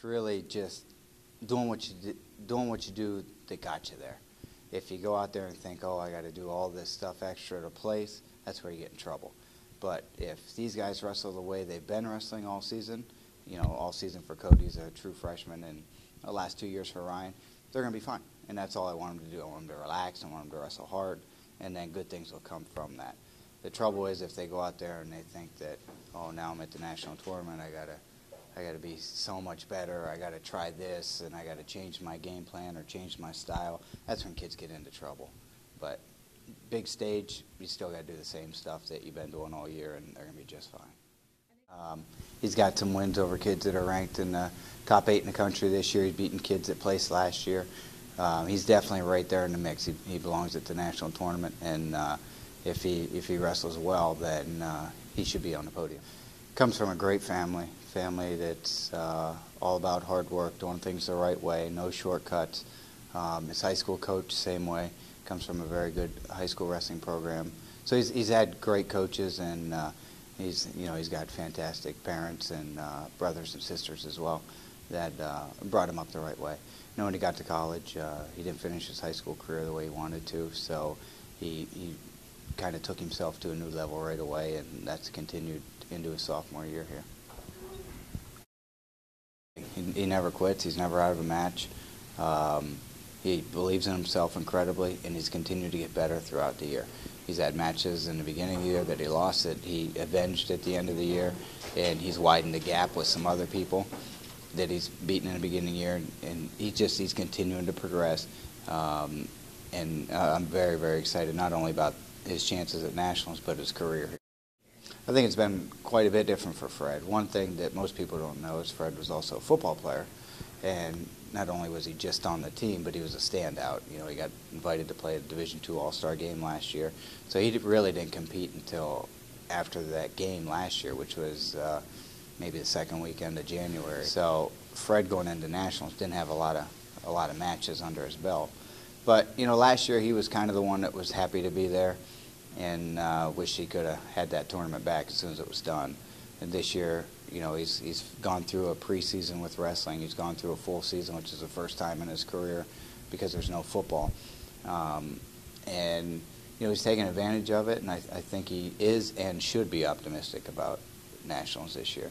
really just doing what you do that got you there. If you go out there and think, oh, I got to do all this stuff extra to place, that's where you get in trouble. But if these guys wrestle the way they've been wrestling all season, all season for KODY's a true freshman, and the last 2 years for Ryan, they're going to be fine. And that's all I want them to do. I want them to relax. I want them to wrestle hard, and then good things will come from that. The trouble is if they go out there and they think that, oh, now I'm at the national tournament, I gotta be so much better. I gotta try this, and I gotta change my game plan or change my style. That's when kids get into trouble. But big stage, you still gotta do the same stuff that you've been doing all year, and they're gonna be just fine. He's got some wins over kids that are ranked in the top 8 in the country this year. He's beaten kids that placed last year. He's definitely right there in the mix. He belongs at the national tournament, and if he wrestles well, then he should be on the podium. Comes from a great family that's all about hard work, doing things the right way, no shortcuts. His high school coach, same way, comes from a very good high school wrestling program. So he's had great coaches, and he's got fantastic parents and brothers and sisters as well that brought him up the right way. When he got to college, he didn't finish his high school career the way he wanted to, so he kind of took himself to a new level right away, and that's continued into his sophomore year here. He never quits. He's never out of a match. He believes in himself incredibly, and he's continued to get better throughout the year. He's had matches in the beginning of the year that he lost that he avenged at the end of the year, and he's widened the gap with some other people that he's beaten in the beginning of the year, and he's continuing to progress. And I'm very, very excited not only about his chances at nationals, but his career. I think it's been quite a bit different for Fred. One thing that most people don't know is Fred was also a football player, and not only was he just on the team, but he was a standout. He got invited to play a Division II All-Star game last year, so he really didn't compete until after that game last year, which was maybe the second weekend of January. So Fred going into nationals didn't have a lot of matches under his belt. But last year he was kind of the one that was happy to be there, and wished he could have had that tournament back as soon as it was done. And this year, he's gone through a preseason with wrestling. He's gone through a full season, which is the first time in his career because there's no football. And he's taken advantage of it, and I think he is and should be optimistic about nationals this year.